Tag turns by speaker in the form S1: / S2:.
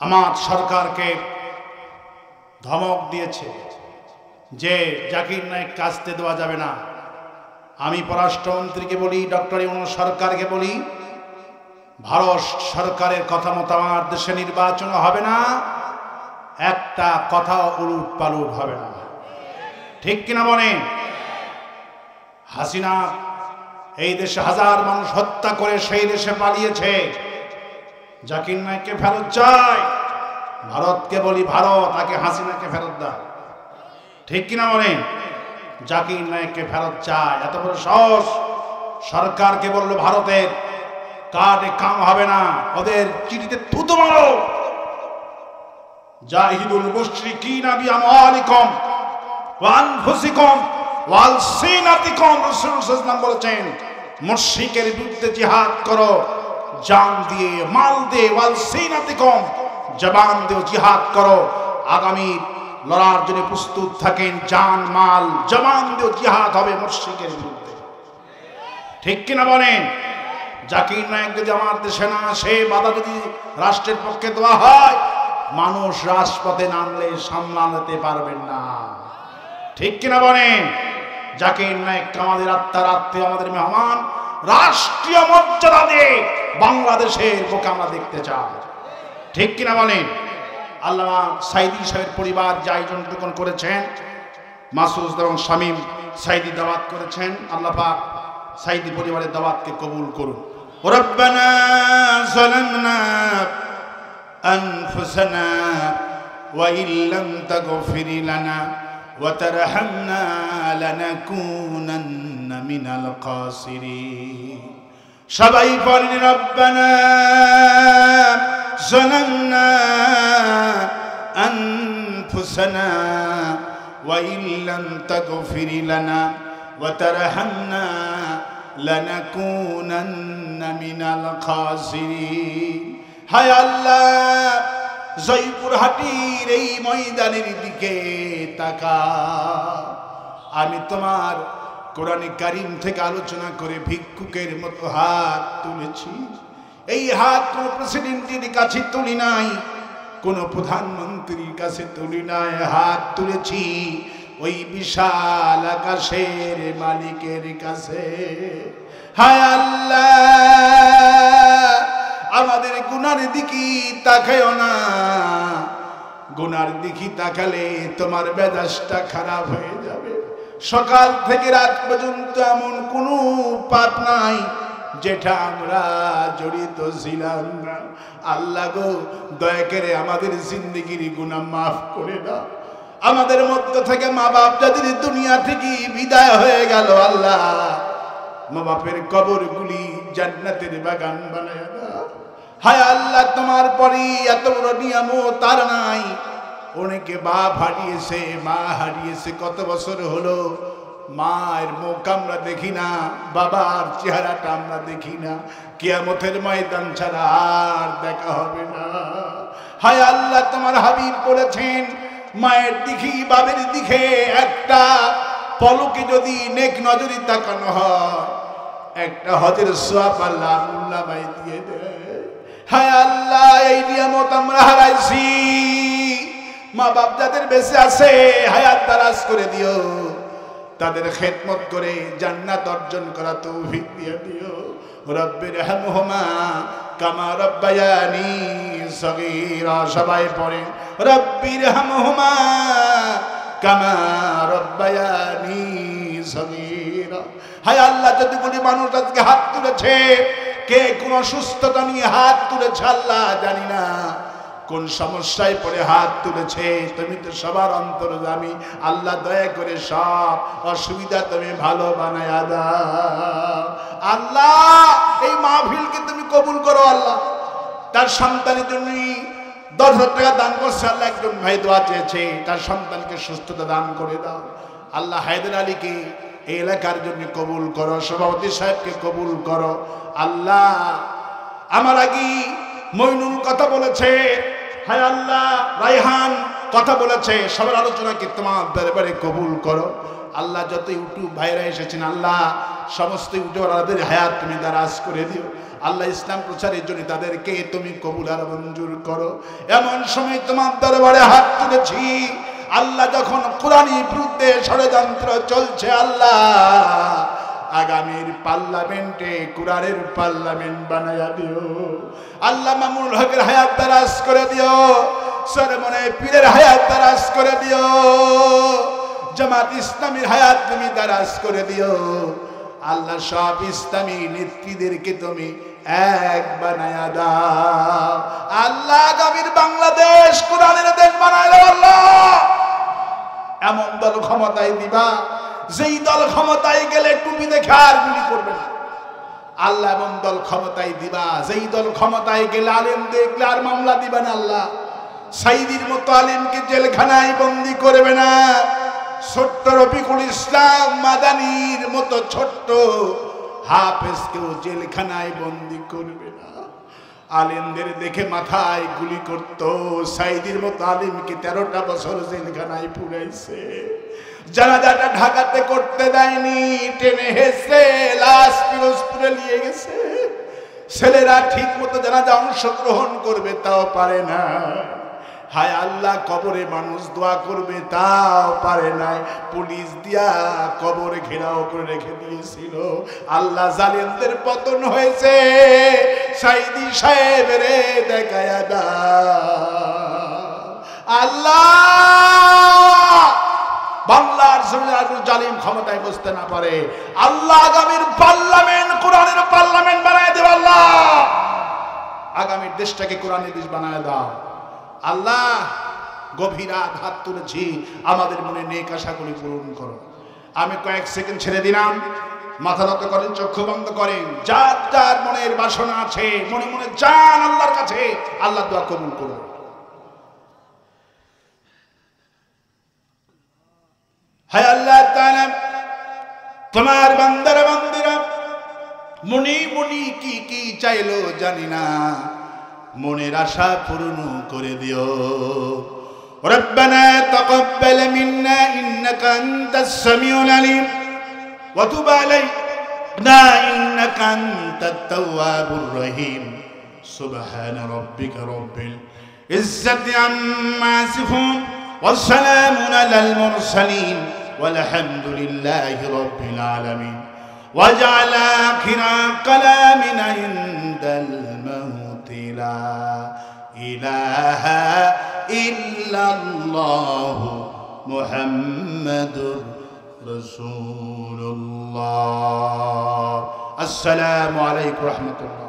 S1: আমার সরকারকে ধমক দিয়েছে যে জাকির নায়েককে আসতে দেওয়া যাবে না। আমি পররাষ্ট্রমন্ত্রীকে বলি, ডক্টর ইউনূস সরকারকে বলি, ভারত সরকারের কথা মতো আমার দেশে নির্বাচন হবে না, একটা কথা উলুট পালুট হবে না। ঠিক কিনা বলেন? হাসিনা এই দেশে হাজার মানুষ হত্যা করে সেই দেশে পালিয়েছে। জাকির নায়েককে ফেরত চাই। ভারতকে বলি, ভারত আগে হাসিনাকে ফেরত দাও। ঠিক কিনা বলেন? জাকির নায়েককে ফেরত চায়। এত বড় সাহস! সরকারকে বললো ভারতের কার্ডে কাম হবে না, ওদের চিঠিতে থুতু মারো। জাহিদুল মুশরিকিনা বিআমওয়ালিকুম ওয়া আনফুসিকুম ওয়া আলসিনাতিকুম। রাসূল সাল্লাল্লাহু আলাইহি ওয়াসাল্লাম বলেছেন, মুশরিকের বিরুদ্ধে জিহাদ করো, জান দিয়ে, মাল দিয়ে, ওয়া আলসিনাতিকুম, জবান দিয়ে জিহাদ করো। আগামী লড়ার জন্য প্রস্তুত থাকেন, জান মাল জবান দিয়ে জিহাদ হবে মুশরিকের বিরুদ্ধে। ঠিক কিনা বলেন? জাকির নায়েক যদি আমার দেশে না আসে, বাধা যদি রাষ্ট্রের পক্ষে দেওয়া হয়, মানুষ রাজপথে নামলে সামলাতে পারবেন না। ঠিক কিনা বলেন? জাকির নায়েক আমাদের আত্মার আত্মীয়, আমাদের মেহমান, রাষ্ট্রীয় মর্যাদা দিয়ে বাংলাদেশের বুকে আমরা দেখতে চাই। ঠিক কিনা বলেন? আল্লামা সাইদি সাহেবের পরিবার যে আয়োজনটুকু করেছেন, মাসুদ এবং শামীম সাইদি দাওয়াত করেছেন, আল্লাহ পাক সাইদি পরিবারের দাওয়াতকে কবুল করুন। রব্বানা যালামনা আনফুসানা ওয়া ইল্লাম তাগফির লানা ওয়া তারহামনা লানাকুনান্না মিনাল খাসিরিন। সবাই পড়েন, রব্বানা যালামনা আনফুসানা ওয়া ইল্লাম তাগফির লানা ওয়া তারহামনা লানাকুনান্না মিনাল খাসিরিন। হায় আল্লাহ, জয়পুরহাটির এই ময়দানের দিকে তাকা। আমি তোমার কোরআনে কারীম থেকে আলোচনা করে ভিক্ষুকের মতো হাত তুলেছি। এই হাত কোন প্রেসিডেন্টের কাছে তুলি নাই, কোন প্রধানমন্ত্রীর কাছে তুলি নাই, হাত তুলেছি ওই বিশাল আকাশের মালিকের কাছে। হায় আল্লাহ, আমাদের গুনার দিকে তাকায়ও না। গুনার দিকে তাকালে তোমার মেজাজটা খারাপ হয়ে যাবে। সকাল থেকে রাত পর্যন্ত এমন কোনো পাপ নাই যেটা আমরা জড়িত ছিলাম না। আল্লাহ গো, দয়া করে আমাদের জিন্দেগির গুনাহ মাফ করে দাও। আমাদের মধ্য থেকে মা বাপ যাদের দুনিয়া থেকে বিদায় হয়ে গেল, আল্লাহ মা বাপের কবরগুলি জান্নাতের বাগান বানায় দাও। হায় আল্লাহ, তোমার পরে এত বড় নিয়ামত আর নাই। অনেকে বাপ হারিয়েছে, মা হারিয়েছে, কত বছর হলো মায়ের মুখ আমরা দেখি না, বাবার চেহারাটা আমরা দেখি না। কিয়ামতের ময়দান ছাড়া আর দেখা হবে না। হায় আল্লাহ, তোমার হাবিব বলেছেন, মায়ের দিকে বাবের দিকে একটা পলকে যদি নেক নজরি তাকানো হয়, একটা হজের সওয়াব আল্লাহ আমুল্লাহ দিয়ে দেয়। হায় আল্লাহ, এই নিয়ামত আমরা হারাইছি। মা বাপ যাদের বেঁচে আছে, হায়াত দারাজ করে দিও, তাদের খেদমত করে জান্নাত অর্জন করা তৌফিক দিয়ে দিও। রব্বির হামহুমা কামা রব্বায়ানি সগীরা। সবাই পড়েন, রব্বির হামহুমা কামা রব্বায়ানি সগীরা। হায় আল্লাহ, যতগুলি মানুষ আজকে হাত তুলেছে, কে কোন অসুস্থতা নিয়ে হাত তুলেছে আল্লাহ জানি না, কোন সমস্যায় পড়ে হাত তুলেছে, তুমি তো সবার অন্তর্যামী। আল্লাহ দয়া করে সব অসুবিধা তুমি ভালো বানায়া দাও। আল্লাহ, এই মাহফিলকে তুমি কবুল করো। আল্লাহ, তার সন্তানের জন্য 10,000 টাকা দান করছে। আল্লাহ, একজন ভাই দোয়া চেয়েছে, তার সন্তানকে সুস্থতা দান করে দাও। আল্লাহ, হায়দার আলীকে এই এলাকার জন্য কবুল করো, সভাপতি সাহেবকে কবুল করো। আল্লাহ, আমার আগে মইনুল কথা বলেছে, হায় আল্লাহ, রায়হান কথা বলেছে, সবার আলোচনাকে তোমার দরবারে কবুল করো। আল্লাহ, যত ইউটিউব ভাইরা এসেছেন, আল্লাহ সমস্ত ইউটিউবারদের হায়াত তুমি দারাজ করে দিও। আল্লাহ ইসলাম প্রচারের জন্য তাদেরকে তুমি কবুল আর মঞ্জুর করো। এমন সময় তোমার দরবারে হাত তুলেছি আল্লাহ, যখন কোরআনের বিরুদ্ধে ষড়যন্ত্র চলছে আল্লাহ, আগামীর পার্লামেন্টে কোরআনের পার্লামেন্ট বানায়া দিও আল্লাহ। মামুনুল হকের হায়াত দারাজ করে দিও, সরমনে পীরের হায়াত দারাজ করে দিও, জামাত ইসলামীর হায়াত তুমি দারাজ করে দিও আল্লাহ। সব ইসলামী নেত্রীদেরকে তুমি এক বানায়া দাও আল্লাহ। আগামীর বাংলাদেশ কোরআনের দেশ বানায় দাও আল্লাহ। এমন দল ক্ষমতায় দিবা যেই দল ক্ষমতায় গেলে টুপি দেখে আর গুলি করবে না আল্লাহ। এমন দল ক্ষমতায় দিবা যেই দল ক্ষমতায় গেলে আলেম দেখলে আর মামলা দিবা না আল্লাহ। সাইদির মতো আলেমকে জেলখানায় বন্দি করবে না, ছোট্ট রফিকুল ইসলাম মাদানির মতো ছোট্ট হাফেজকেও জেলখানায় বন্দি করবে না। আলেমদের দেখে মাথায় গুলি করত, সাইদির মতো আলেমকে 13টা বছর জেলখানায় পুরাইছে। জানাজাটা ঢাকাতে করতে দেয়নি, টেনে হেসে লাশ পিরোজপুরে নিয়ে গেছে। ছেলেরা ঠিক মতো জানাজা অংশগ্রহণ করবে তাও পারে না। হায় আল্লাহ, কবরে মানুষ দোয়া করবে তাও পারে নাই, পুলিশ দিয়া কবরে ঘেরাও করে রেখে দিয়েছিল। আল্লাহ, জালেমদের পতন হয়েছে, সাইদি সাহেব রে দেখায়া দাও আল্লাহ। বাংলার জমিনে আর জালিম ক্ষমতায় বসতে না পারে আল্লাহ। আগামীর পার্লামেন্ট কোরআনের পার্লামেন্ট বানায় দেব আল্লাহ। আগামীর দেশটাকে কোরআনের দেশ বানায় দাও আল্লাহ। গভীর হাত তুলেছি, আমাদের মনে নেক আশাগুলি পূরণ করো। আমি কয়েক সেকেন্ড ছেড়ে দিলাম, মাথা নত করেন, চক্ষু বন্ধ করেন। যার যার মনের বাসনা আছে মনে মনে যান আল্লাহর কাছে, আল্লাহ দোয়া কবুল করুন। হায় আল্লাহ তাআলা, তোমার বান্দারা বান্দিরা মনে মনে কি কি চাইলো জানি না, মনের আশা পূর্ণ করে দিও। রব্বানা তাকাব্বাল মিন্না ইন্নাকা আনতাস সামিউল আলিম ওয়া তুব আলাইনা ইন্নাকা আনতাত তাওয়াবুর রহিম। সুবহান রাব্বিকা রাব্বিল ইজ্জাতি আম্মা ইয়াসিফুন ওয়া সালামুন আলাল মুরসালিন ওয়ালহামদুলিল্লাহি রাব্বিল আলামিন। ওয়াজআল আখিরা কালামিনা ইনদাল মাউত লা ইলাহা ইল্লাল্লাহ মুহাম্মাদুর রাসূলুল্লাহ। আসসালামু আলাইকুম ওয়া রাহমাতুল্লাহ।